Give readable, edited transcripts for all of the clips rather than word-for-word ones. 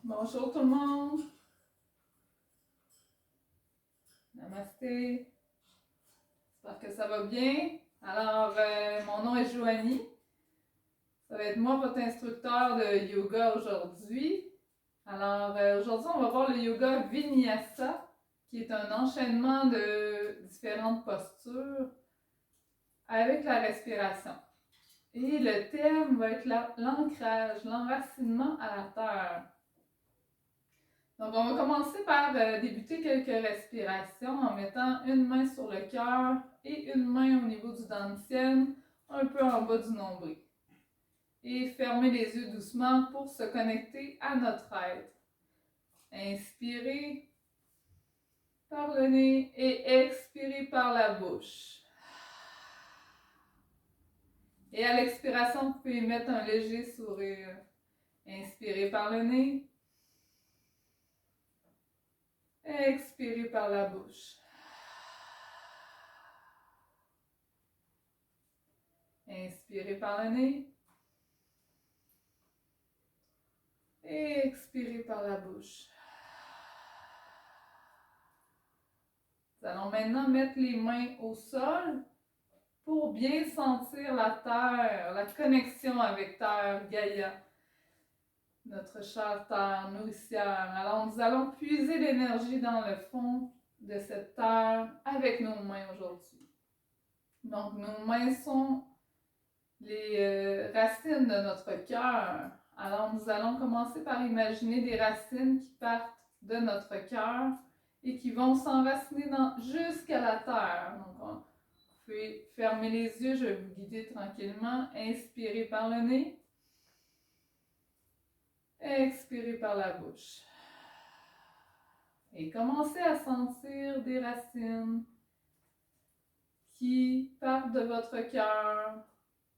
Bonjour tout le monde. Namasté. J'espère que ça va bien. Alors, mon nom est Joanie. Ça va être moi, votre instructeur de yoga aujourd'hui. Alors, aujourd'hui, on va voir le yoga Vinyasa, qui est un enchaînement de différentes postures avec la respiration. Et le thème va être l'ancrage, l'enracinement à la terre. Donc, on va commencer par débuter quelques respirations en mettant une main sur le cœur et une main au niveau du dantian, un peu en bas du nombril. Et fermer les yeux doucement pour se connecter à notre être. Inspirez par le nez et expirez par la bouche. Et à l'expiration, vous pouvez mettre un léger sourire. Inspirez par le nez. Expirez par la bouche. Inspirez par le nez. Et expirez par la bouche. Nous allons maintenant mettre les mains au sol pour bien sentir la terre, la connexion avec terre, Gaïa, notre chère terre nourricière. Alors nous allons puiser l'énergie dans le fond de cette terre avec nos mains aujourd'hui. Donc nos mains sont les racines de notre cœur. Alors nous allons commencer par imaginer des racines qui partent de notre cœur et qui vont s'enraciner jusqu'à la terre. Donc vous pouvez fermer les yeux, je vais vous guider tranquillement. Inspirez par le nez. Expirez par la bouche. Et commencez à sentir des racines qui partent de votre cœur,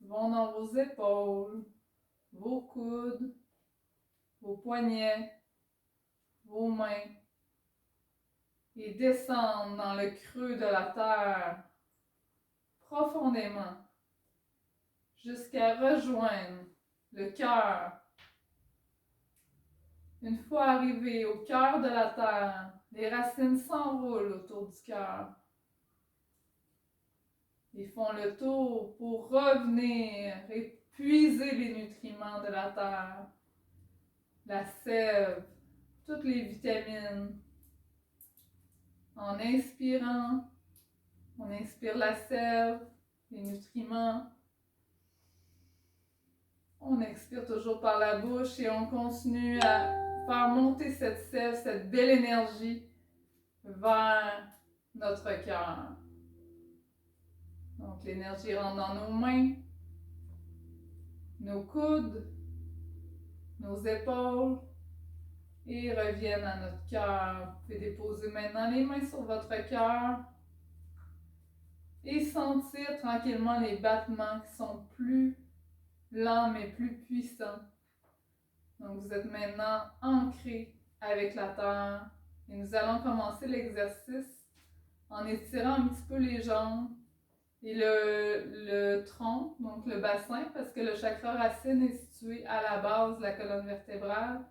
vont dans vos épaules, vos coudes, vos poignets, vos mains et descendent dans le creux de la terre profondément jusqu'à rejoindre le cœur. Une fois arrivés au cœur de la terre, les racines s'enroulent autour du cœur. Ils font le tour pour revenir et puiser les nutriments de la terre, la sève, toutes les vitamines. En inspirant, on inspire la sève, les nutriments. On expire toujours par la bouche et on continue à faire monter cette sève, cette belle énergie vers notre cœur. Donc l'énergie rentre dans nos mains, nos coudes, nos épaules et reviennent à notre cœur. Vous pouvez déposer maintenant les mains sur votre cœur et sentir tranquillement les battements qui sont plus lents mais plus puissants. Donc vous êtes maintenant ancré avec la terre et nous allons commencer l'exercice en étirant un petit peu les jambes et le tronc, donc le bassin, parce que le chakra racine est situé à la base de la colonne vertébrale,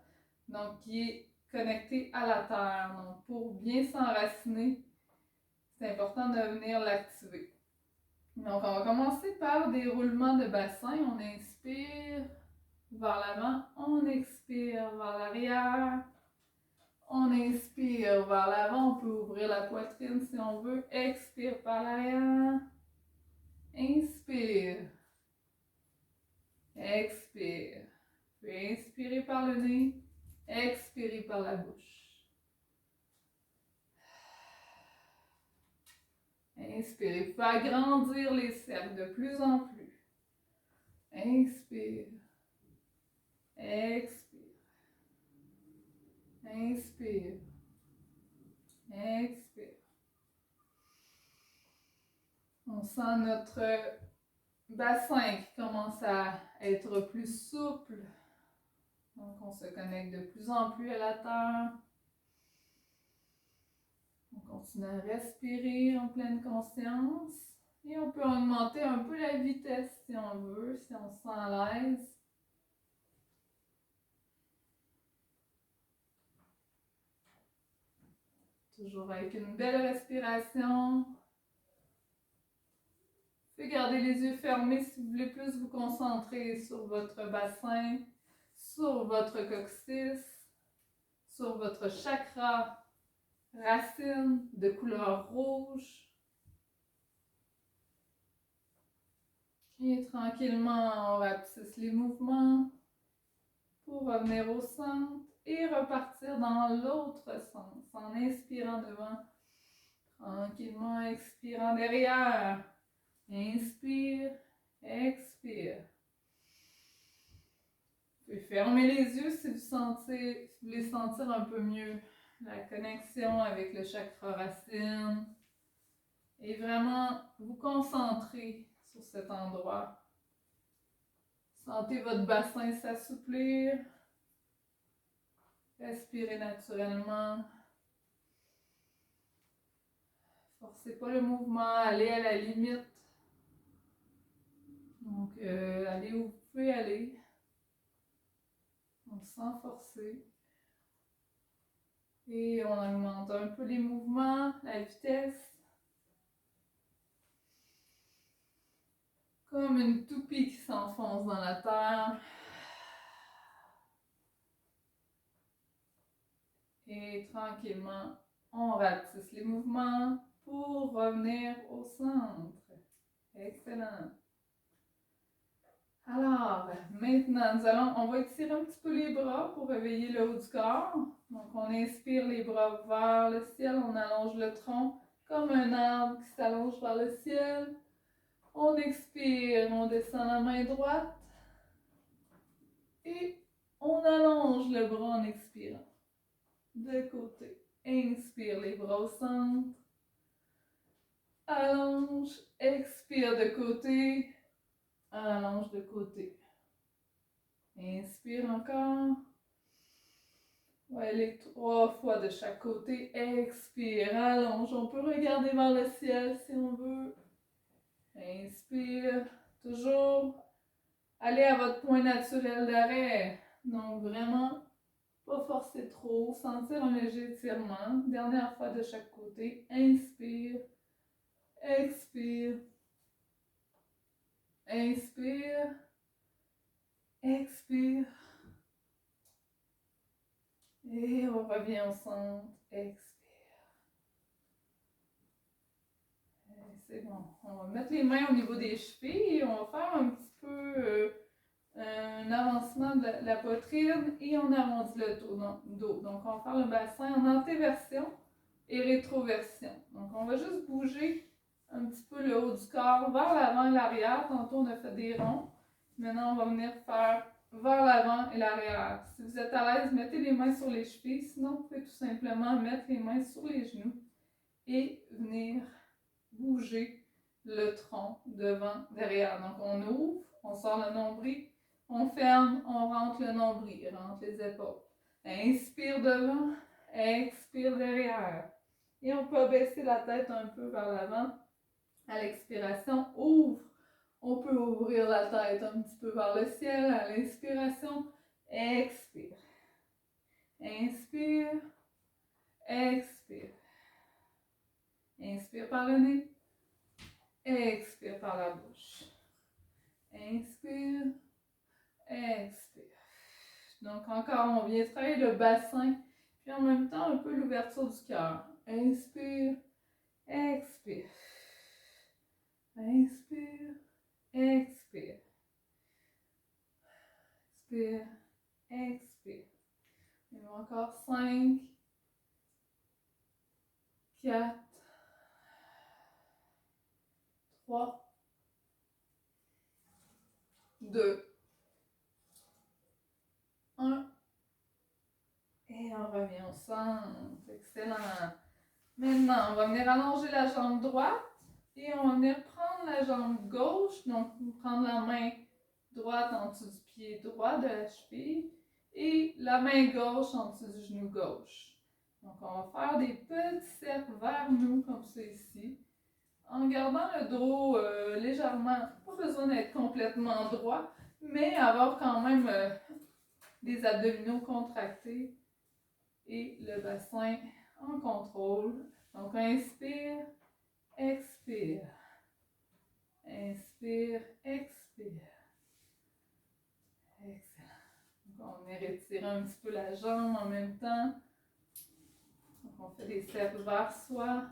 donc qui est connecté à la terre. Donc pour bien s'enraciner, c'est important de venir l'activer. Donc on va commencer par des roulements de bassin. On inspire vers l'avant, on expire vers l'arrière, on inspire vers l'avant, on peut ouvrir la poitrine si on veut, expire par l'arrière, inspire, expire, puis inspirez par le nez, expirez par la bouche. Inspirez, vous pouvez agrandir les cercles de plus en plus. Inspire, expire, inspire, expire. On sent notre bassin qui commence à être plus souple. Donc on se connecte de plus en plus à la terre. On continue à respirer en pleine conscience. Et on peut augmenter un peu la vitesse si on veut, si on se sent à l'aise. Toujours avec une belle respiration. Vous pouvez garder les yeux fermés si vous voulez plus vous concentrer sur votre bassin, sur votre coccyx, sur votre chakra racine de couleur rouge. Et tranquillement, on rapetisse les mouvements pour revenir au centre et repartir dans l'autre sens en inspirant devant, tranquillement expirant derrière. Inspire, expire. Vous pouvez fermer les yeux si vous voulez sentir un peu mieux la connexion avec le chakra racine et vraiment vous concentrer sur cet endroit. Sentez votre bassin s'assouplir. Respirez naturellement. Forcez pas le mouvement, allez à la limite. Donc, allez où vous pouvez aller. Donc, sans forcer. Et on augmente un peu les mouvements, la vitesse. Comme une toupie qui s'enfonce dans la terre. Et tranquillement, on rapetisse les mouvements pour revenir au centre. Excellent. Alors, maintenant, on va étirer un petit peu les bras pour réveiller le haut du corps. Donc, on inspire les bras vers le ciel, on allonge le tronc comme un arbre qui s'allonge vers le ciel. On expire, on descend la main droite et on allonge le bras en expirant. De côté, inspire les bras au centre. Allonge, expire de côté, allonge de côté. Inspire encore. On va aller 3 fois de chaque côté. Expire, allonge. On peut regarder vers le ciel si on veut. Inspire. Toujours. Allez à votre point naturel d'arrêt. Donc vraiment, pas forcer trop. Sentir un léger étirement. Dernière fois de chaque côté. Inspire. Expire. Inspire. Expire. Et on revient au centre. Expire. C'est bon. On va mettre les mains au niveau des chevilles et on va faire un petit peu un avancement de la poitrine et on arrondit le dos. Donc on va faire le bassin en antéversion et rétroversion. Donc on va juste bouger un petit peu le haut du corps vers l'avant et l'arrière. Tantôt on a fait des ronds. Maintenant on va venir faire vers l'avant et l'arrière. Si vous êtes à l'aise, mettez les mains sur les chevilles. Sinon, vous pouvez tout simplement mettre les mains sur les genoux et venir bouger le tronc devant, derrière. Donc, on ouvre, on sort le nombril, on ferme, on rentre le nombril, rentre les épaules. Inspire devant, expire derrière. Et on peut baisser la tête un peu vers l'avant. À l'expiration, ouvre. On peut ouvrir la tête un petit peu vers le ciel. À l'inspiration, expire. Inspire. Expire. Inspire par le nez. Expire par la bouche. Inspire. Expire. Donc encore, on vient travailler le bassin. Puis en même temps, un peu l'ouverture du cœur. Inspire. Expire. Inspire. Expire. Expire. Expire. Et encore 5, 4, 3, 2, 1. Et on revient au centre. Excellent. Maintenant, on va venir allonger la jambe droite et on va venir prendre la jambe gauche. Donc, prendre la main droite en dessous du pied droit de la cheville et la main gauche en dessous du genou gauche. Donc, on va faire des petits cercles vers nous, comme ça ici, en gardant le dos légèrement, pas besoin d'être complètement droit, mais avoir quand même des abdominaux contractés et le bassin en contrôle. Donc, inspire, expire. Inspire, expire. Excellent. Donc, on vient retirer un petit peu la jambe en même temps. Donc, on fait des cercles vers soi.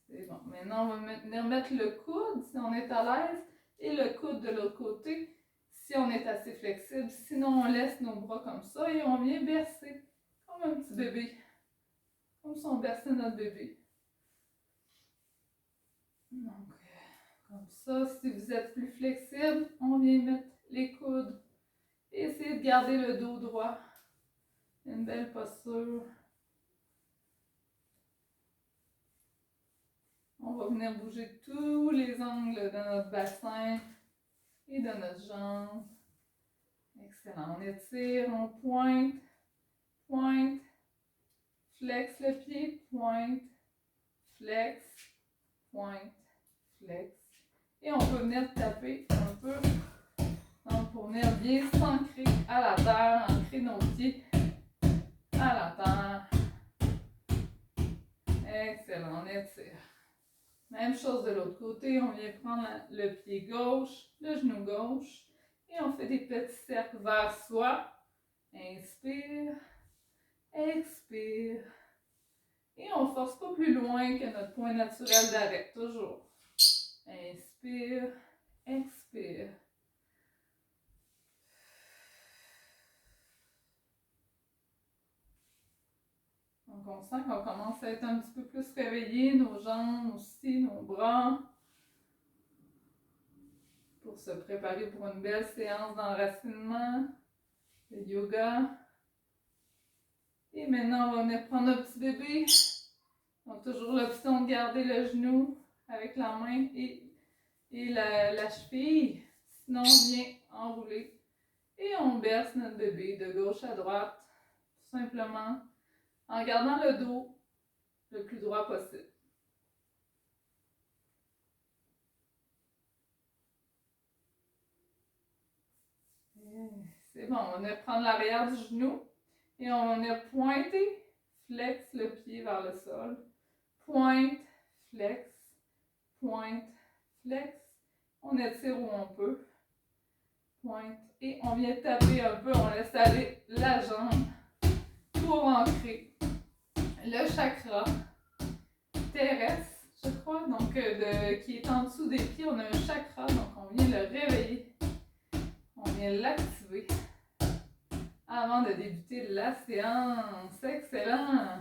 C'est bon. Maintenant, on va venir mettre le coude si on est à l'aise et le coude de l'autre côté si on est assez flexible. Sinon, on laisse nos bras comme ça et on vient bercer comme un petit bébé. Comme si on berçait notre bébé. Donc, comme ça, si vous êtes plus flexible, on vient mettre les coudes et essayer de garder le dos droit. Une belle posture. On va venir bouger tous les angles de notre bassin et de notre jambe. Excellent. On étire, on pointe, pointe, flex le pied, pointe, flex, pointe, flex. Et on peut venir taper un peu. Donc, pour venir bien s'ancrer à la terre, ancrer nos pieds à la terre. Excellent, on étire. Même chose de l'autre côté, on vient prendre le pied gauche, le genou gauche, et on fait des petits cercles vers soi. Inspire, expire. Et on ne force pas plus loin que notre point naturel d'arrêt, toujours. Inspire, expire. Donc on sent qu'on commence à être un petit peu plus réveillé, nos jambes aussi, nos bras. Pour se préparer pour une belle séance d'enracinement, de yoga. Et maintenant, on va venir prendre notre petit bébé. Donc, toujours l'option de garder le genou avec la main et la cheville. Sinon, on vient enrouler. Et on berce notre bébé de gauche à droite, tout simplement, en gardant le dos le plus droit possible. C'est bon, on va venir prendre l'arrière du genou et on va venir pointer, flex le pied vers le sol. Pointe, flex, pointe, flex. On étire où on peut. Pointe. Et on vient taper un peu, on laisse aller la jambe pour ancrer le chakra terrestre, je crois, donc qui est en dessous des pieds. On a un chakra, donc on vient le réveiller. On vient l'activer avant de débuter la séance. Excellent!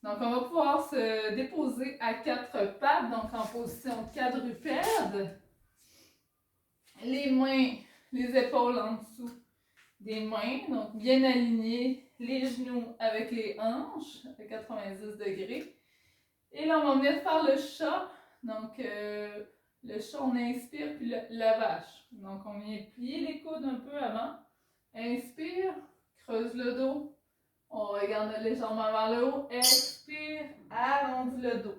Donc, on va pouvoir se déposer à quatre pattes, donc en position quadrupède. Les mains, les épaules en dessous des mains, donc bien alignées, les genoux avec les hanches à 90 degrés. Et là, on va venir faire le chat. Donc, le chat, on inspire, puis la vache. Donc, on vient plier les coudes un peu avant. Inspire, creuse le dos. On regarde légèrement vers le haut. Expire, arrondis le dos.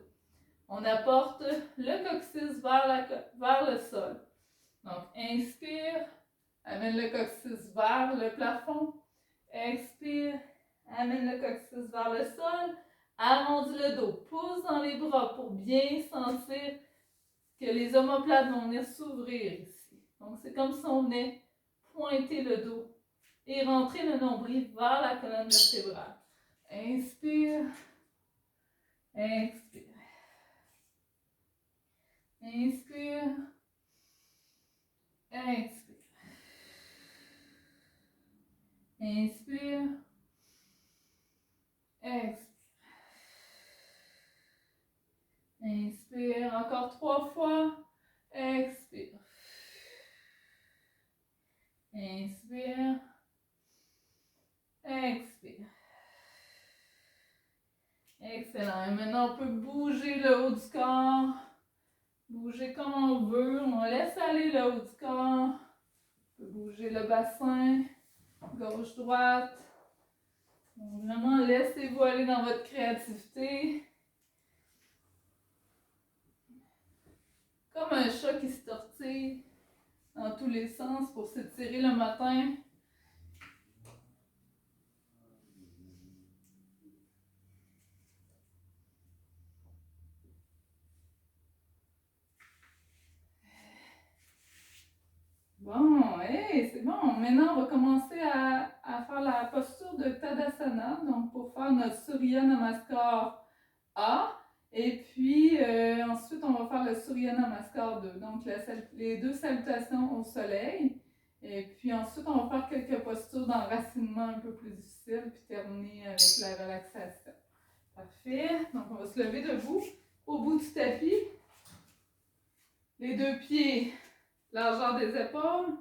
On apporte le coccyx vers le sol. Donc, inspire, amène le coccyx vers le plafond. Expire, amène le coccyx vers le sol. Arrondis le dos. Pousse dans les bras pour bien sentir que les omoplates vont venir s'ouvrir ici. Donc, c'est comme si on venait pointer le dos et rentrer le nombril vers la colonne vertébrale. Inspire, expire. Inspire, expire. Inspire, expire. Inspire, encore 3 fois. Expire. Inspire. Expire. Excellent. Et maintenant, on peut bouger le haut du corps. Bouger comme on veut. On laisse aller le haut du corps. On peut bouger le bassin. Gauche-droite. Vraiment, laissez-vous aller dans votre créativité. Comme un chat qui se tortille dans tous les sens pour s'étirer le matin. maintenant, on va commencer à faire la posture de Tadasana. Donc, pour faire notre Surya Namaskar A. Et puis, ensuite, on va faire le Surya Namaskar 2. Donc, les deux salutations au soleil. Et puis ensuite, on va faire quelques postures d'enracinement un peu plus difficiles, puis terminer avec la relaxation. Parfait. Donc, on va se lever debout, au bout du tapis. Les deux pieds, largeur des épaules.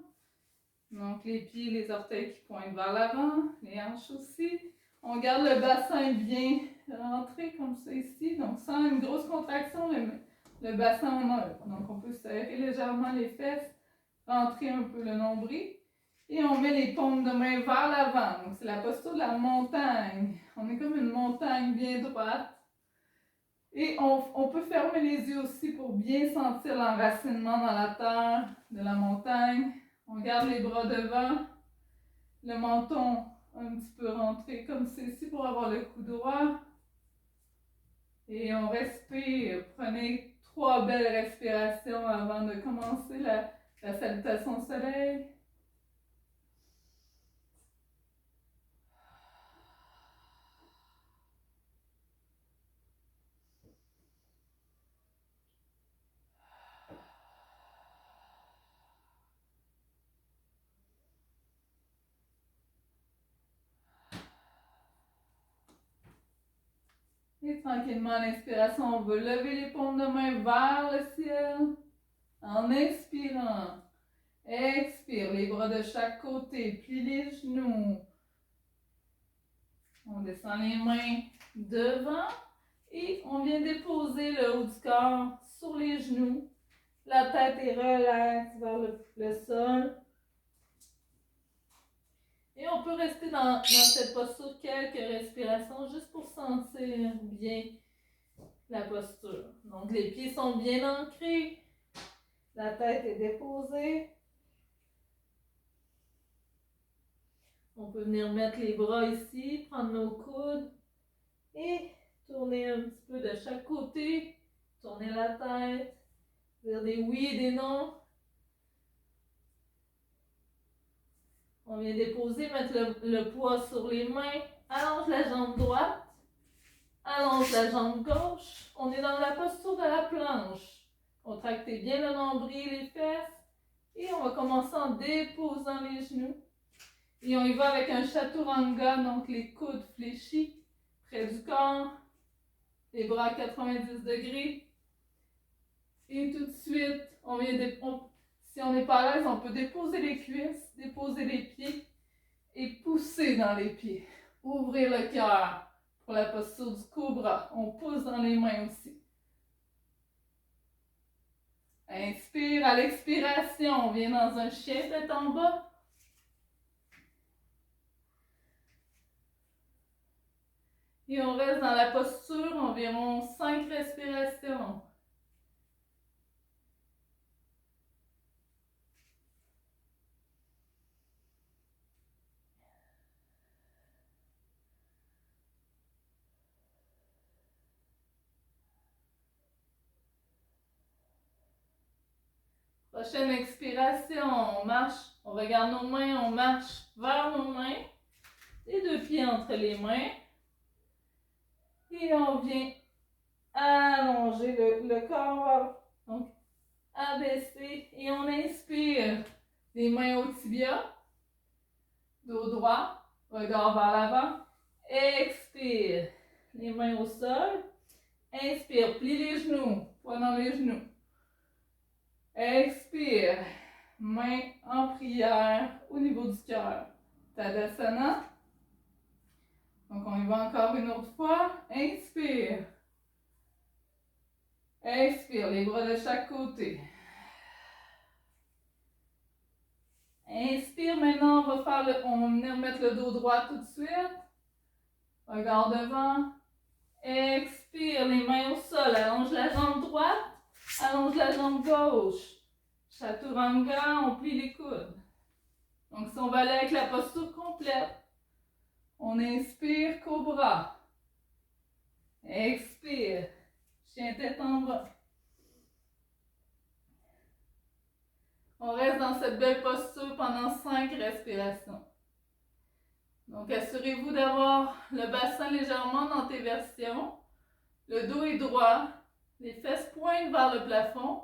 Donc, les pieds, les orteils qui pointent vers l'avant, les hanches aussi. On garde le bassin bien rentré comme ça ici. Donc, sans une grosse contraction, le bassin en œuvre. Donc, on peut serrer légèrement les fesses, rentrer un peu le nombril. Et on met les paumes de main vers l'avant. Donc, c'est la posture de la montagne. On est comme une montagne bien droite. Et on peut fermer les yeux aussi pour bien sentir l'enracinement dans la terre de la montagne. On garde les bras devant, le menton un petit peu rentré comme ceci pour avoir le cou droit. Et on respire. Prenez 3 belles respirations avant de commencer la salutation au soleil. Et tranquillement, à l'inspiration, on va lever les paumes de main vers le ciel. En inspirant, expire, les bras de chaque côté, plie les genoux. On descend les mains devant et on vient déposer le haut du corps sur les genoux. La tête est relaxe vers le sol. Et on peut rester dans cette posture quelques respirations juste pour sentir bien la posture. Donc les pieds sont bien ancrés. La tête est déposée. On peut venir mettre les bras ici, prendre nos coudes et tourner un petit peu de chaque côté. Tourner la tête, dire des oui et des non. On vient déposer, mettre le poids sur les mains. Allonge la jambe droite. Allonge la jambe gauche. On est dans la posture de la planche. Contractez bien le nombril et les fesses. Et on va commencer en déposant les genoux. Et on y va avec un chaturanga, donc les coudes fléchis près du corps. Les bras à 90 degrés. Et tout de suite, si on n'est pas à l'aise, on peut déposer les cuisses, déposer les pieds et pousser dans les pieds. Ouvrir le cœur pour la posture du cobra. On pousse dans les mains aussi. Inspire, à l'expiration, on vient dans un chien tête en bas. Et on reste dans la posture environ 5 respirations. Prochaine expiration, on marche, on regarde nos mains, on marche vers nos mains. Les deux pieds entre les mains. Et on vient allonger le corps. Donc, abaisser. Et on inspire. Les mains au tibia. Dos droit. Regard vers l'avant. Expire. Les mains au sol. Inspire. Plie les genoux. Poids dans les genoux. Expire. Main en prière au niveau du cœur. Tadasana. Donc, on y va encore une autre fois. Inspire. Expire, les bras de chaque côté. Inspire, maintenant, on va venir mettre le dos droit tout de suite. Regard devant. Expire, les mains au sol. Allonge la jambe droite. Allonge la jambe gauche. Chaturanga, on plie les coudes. Donc, si on va aller avec la posture complète, on inspire, cobra. Expire, chien tête en bas. On reste dans cette belle posture pendant 5 respirations. Donc, assurez-vous d'avoir le bassin légèrement dans tes versions. Le dos est droit. Les fesses pointent vers le plafond.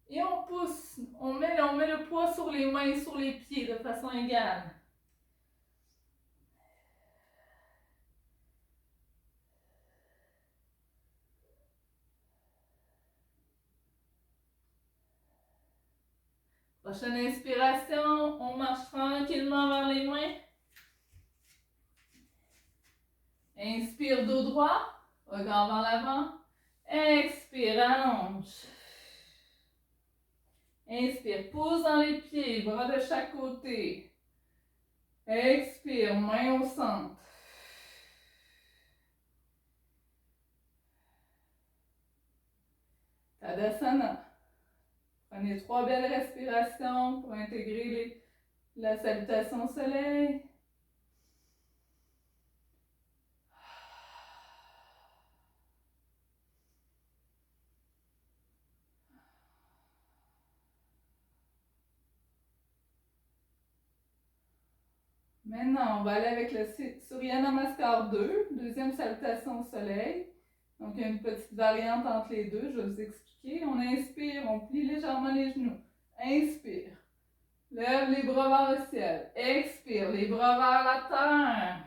Et on pousse. On met le poids sur les mains et sur les pieds de façon égale. Prochaine inspiration, on marche tranquillement vers les mains. Inspire, dos droit, regard vers l'avant. Expire, allonge. Inspire, pousse dans les pieds, bras de chaque côté. Expire, main au centre. Tadasana. Prenez 3 belles respirations pour intégrer la salutation au soleil. Maintenant, on va aller avec le Surya Namaskar 2, deuxième salutation au soleil. Donc, il y a une petite variante entre les deux, je vais vous expliquer. On inspire, on plie légèrement les genoux. Inspire. Lève les bras vers le ciel. Expire, les bras vers la terre.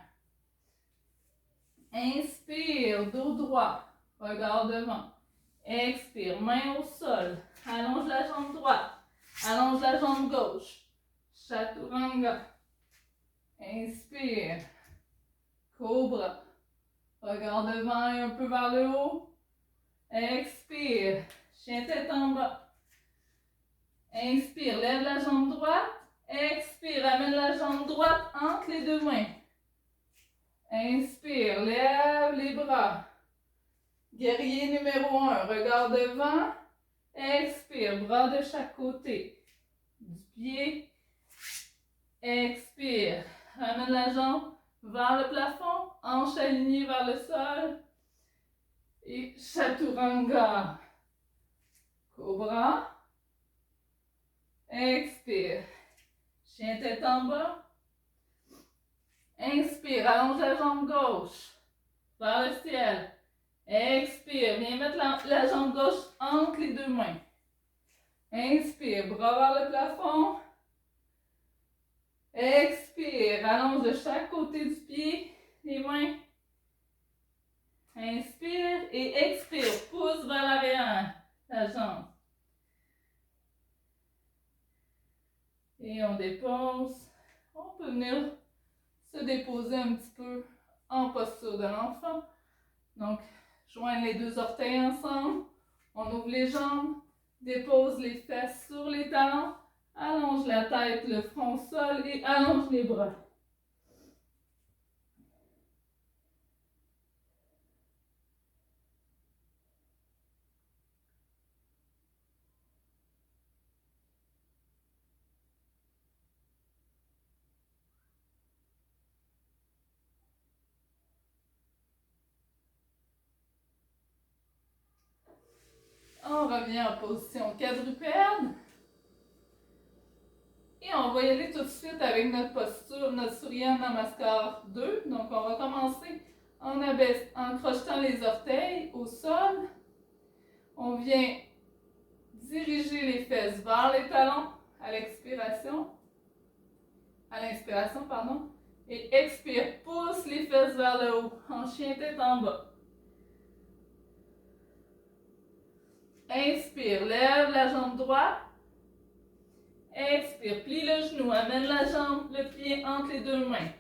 Inspire, dos droit, regard devant. Expire, main au sol. Allonge la jambe droite. Allonge la jambe gauche. Chaturanga. Inspire. Cobra. Regard devant et un peu vers le haut. Expire. Chien tête en bas. Inspire. Lève la jambe droite. Expire. Amène la jambe droite entre les deux mains. Inspire. Lève les bras. Guerrier numéro 1. Regard devant. Expire. Bras de chaque côté. Du pied. Expire. Ramène la jambe vers le plafond, hanche alignée vers le sol. Et Chaturanga. Cobra. Expire. Chien tête en bas. Inspire, allonge la jambe gauche vers le ciel. Expire, viens mettre la jambe gauche entre les deux mains. Inspire, bras vers le plafond. Expire, allonge de chaque côté du pied, les mains. Inspire et expire, pousse vers l'arrière, la jambe. Et on dépose. On peut venir se déposer un petit peu en posture de l'enfant. Donc, joindre les deux orteils ensemble. On ouvre les jambes, dépose les fesses sur les talons. Allonge la tête, le front au sol et allonge les bras. On revient en position quadrupède. Et on va y aller tout de suite avec notre posture, notre Surya Namaskar 2. Donc, on va commencer en crochetant les orteils au sol. On vient diriger les fesses vers les talons à l'expiration. À l'inspiration, pardon. Et expire, pousse les fesses vers le haut, en chien tête en bas. Inspire, lève la jambe droite. Expire, plie le genou, amène la jambe, le pied entre les deux mains.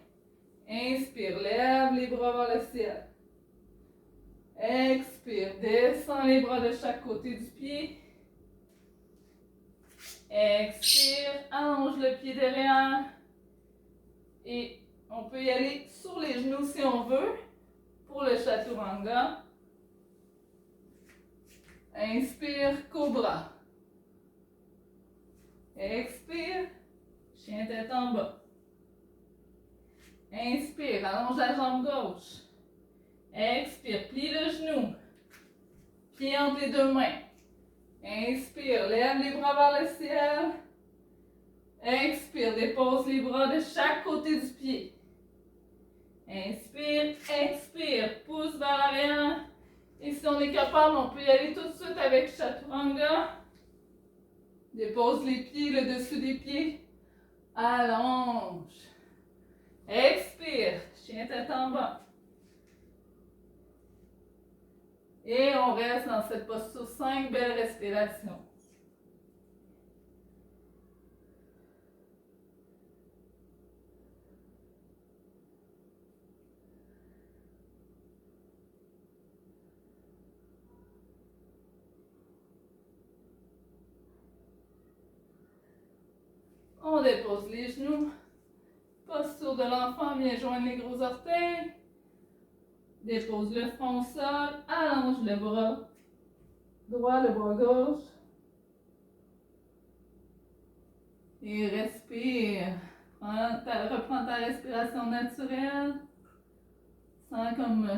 Inspire, lève les bras vers le ciel. Expire, descends les bras de chaque côté du pied. Expire, allonge le pied derrière. Et on peut y aller sur les genoux si on veut pour le Chaturanga. Inspire, cobra. Expire, chien tête en bas. Inspire, allonge la jambe gauche. Expire, plie le genou. Pied entre les deux mains. Inspire, lève les bras vers le ciel. Expire, dépose les bras de chaque côté du pied. Inspire, expire, pousse vers l'arrière. Et si on est capable, on peut y aller tout de suite avec Chaturanga. Dépose les pieds, le dessus des pieds. Allonge. Expire, chien tête en bas. Et on reste dans cette posture 5 belles respirations. On dépose les genoux. Posture de l'enfant, viens joindre les gros orteils. Dépose le front au sol. Allonge le bras droit, le bras gauche. Et respire. Reprends ta respiration naturelle. Sens comme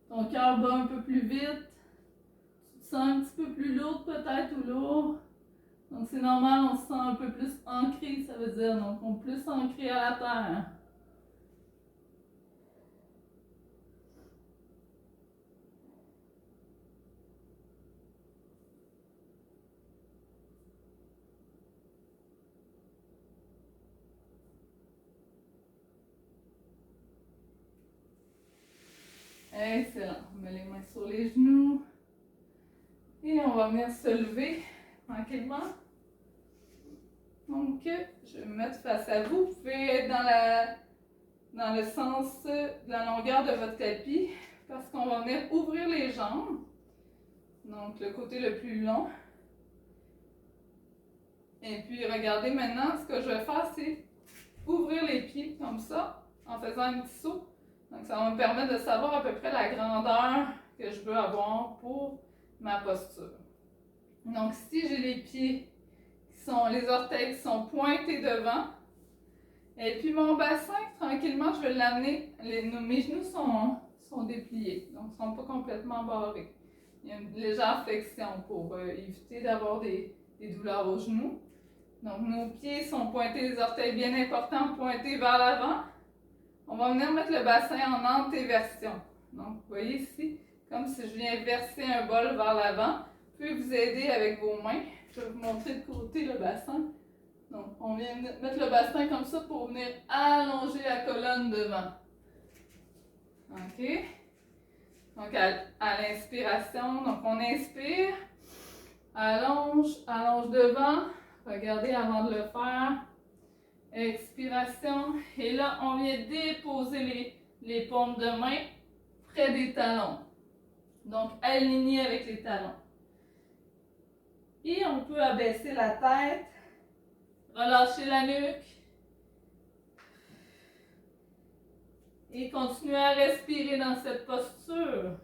ton cœur bat un peu plus vite. Tu te sens un petit peu plus lourd peut-être ou lourd. Donc c'est normal, on se sent un peu plus ancré, ça veut dire. Donc on est plus ancré à la terre. Excellent. On met les mains sur les genoux. Et on va venir se lever tranquillement. Donc, je vais me mettre face à vous. Vous pouvez être dans le sens de la longueur de votre tapis parce qu'on va venir ouvrir les jambes. Donc, le côté le plus long. Et puis, regardez maintenant, ce que je vais faire, c'est ouvrir les pieds comme ça en faisant un petit saut. Donc, ça va me permettre de savoir à peu près la grandeur que je veux avoir pour ma posture. Donc, si j'ai les pieds les orteils qui sont pointés devant, et puis mon bassin, tranquillement, je vais l'amener, mes genoux sont dépliés, donc ils ne sont pas complètement barrés. Il y a une légère flexion pour éviter d'avoir des douleurs aux genoux. Donc, nos pieds sont pointés, les orteils bien importants, pointés vers l'avant. On va venir mettre le bassin en antéversion. Donc, vous voyez ici, comme si je viens verser un bol vers l'avant. Vous pouvez vous aider avec vos mains. Je vais vous montrer de côté le bassin. Donc, on vient mettre le bassin comme ça pour venir allonger la colonne devant. OK? Donc, à l'inspiration, donc on inspire, allonge devant. Regardez avant de le faire. Expiration. Et là, on vient déposer les paumes de main près des talons. Donc, aligné avec les talons. Et on peut abaisser la tête, relâcher la nuque et continuer à respirer dans cette posture.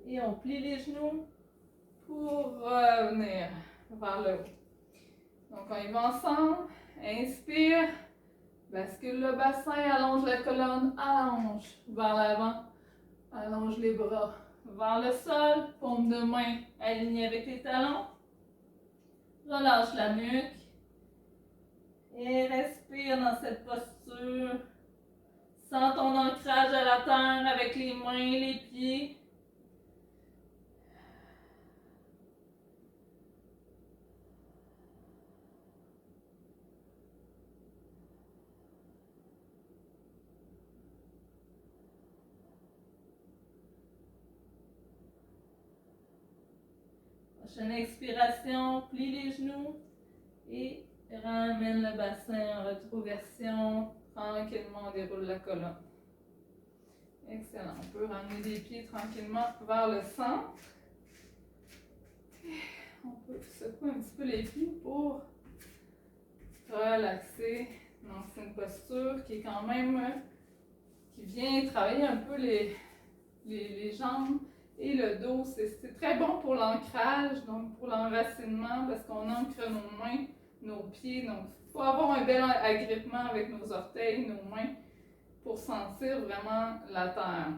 Et on plie les genoux pour revenir vers le haut. Donc, on y va ensemble. Inspire. Bascule le bassin, allonge la colonne, allonge vers l'avant. Allonge les bras vers le sol. Paume de main alignée avec les talons. Relâche la nuque. Et respire dans cette posture. Sens ton ancrage à la terre avec les mains, les pieds. Prochaine expiration, plie les genoux et ramène le bassin en rétroversion. Tranquillement, on déroule la colonne. Excellent. On peut ramener les pieds tranquillement vers le centre. On peut secouer un petit peu les pieds pour relaxer. Donc, c'est une posture qui est quand même, qui vient travailler un peu les jambes et le dos. C'est très bon pour l'ancrage, donc pour l'enracinement, parce qu'on ancre nos mains, nos pieds. Donc, il faut avoir un bel agrippement avec nos orteils, nos mains, pour sentir vraiment la terre.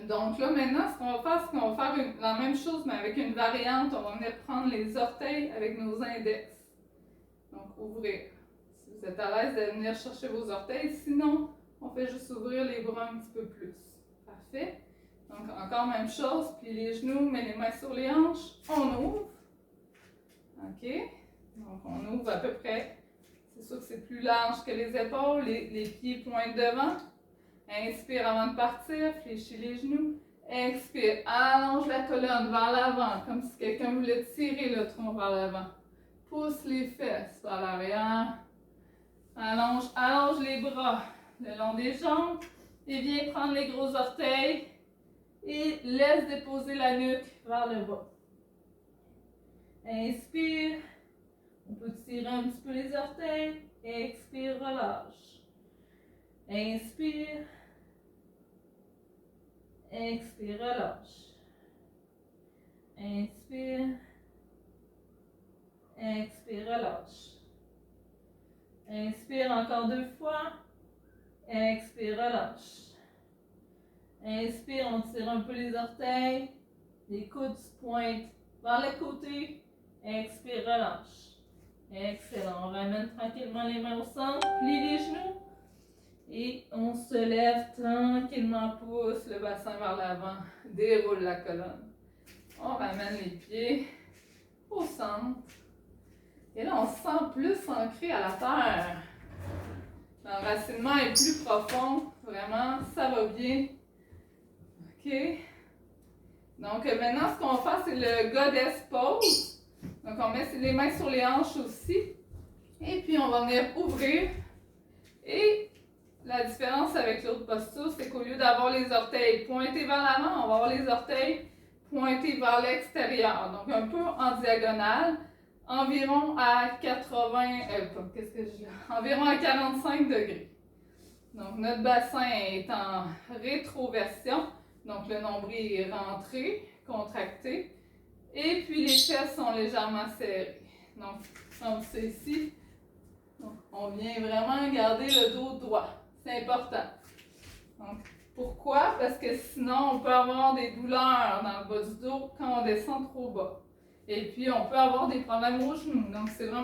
Donc là, maintenant, ce qu'on va faire, c'est qu'on va faire la même chose, mais avec une variante. On va venir prendre les orteils avec nos index. Donc, ouvrir. Si vous êtes à l'aise de venir chercher vos orteils, sinon, on fait juste ouvrir les bras un petit peu plus. Parfait. Donc, encore même chose, puis les genoux, met les mains sur les hanches, on ouvre. OK? Donc, on ouvre à peu près. C'est sûr que c'est plus large que les épaules, les pieds pointent devant. Inspire avant de partir, fléchis les genoux. Expire, allonge la colonne vers l'avant, comme si quelqu'un voulait tirer le tronc vers l'avant. Pousse les fesses vers l'arrière. Allonge les bras le long des jambes. Et viens prendre les gros orteils. Et laisse déposer la nuque vers le bas. Inspire. On peut tirer un petit peu les orteils. Expire, relâche. Inspire. Expire, relâche. Inspire. Expire, relâche. Inspire encore 2 fois. Expire, relâche. Inspire, on tire un peu les orteils. Les coudes pointent vers le côté. Expire, relâche. Excellent. On ramène tranquillement les mains au centre. Plie les genoux. Et on se lève tranquillement, pousse le bassin vers l'avant. Déroule la colonne. On ramène les pieds au centre. Et là, on se sent plus ancré à la terre. L'enracinement est plus profond. Vraiment, ça va bien. OK? Donc, maintenant, ce qu'on va faire, c'est le goddess pose. Donc, on met les mains sur les hanches aussi. Et puis, on va venir ouvrir. Et la différence avec l'autre posture, c'est qu'au lieu d'avoir les orteils pointés vers l'avant, on va avoir les orteils pointés vers l'extérieur. Donc, un peu en diagonale. Environ à 80, environ à 45 degrés. Donc, notre bassin est en rétroversion. Donc, le nombril est rentré, contracté. Et puis, les fesses sont légèrement serrées. Donc, comme c'est ici, on vient vraiment garder le dos droit. C'est important. Donc, pourquoi? Parce que sinon, on peut avoir des douleurs dans le bas du dos quand on descend trop bas. Et puis, on peut avoir des problèmes aux genoux. Donc, c'est vraiment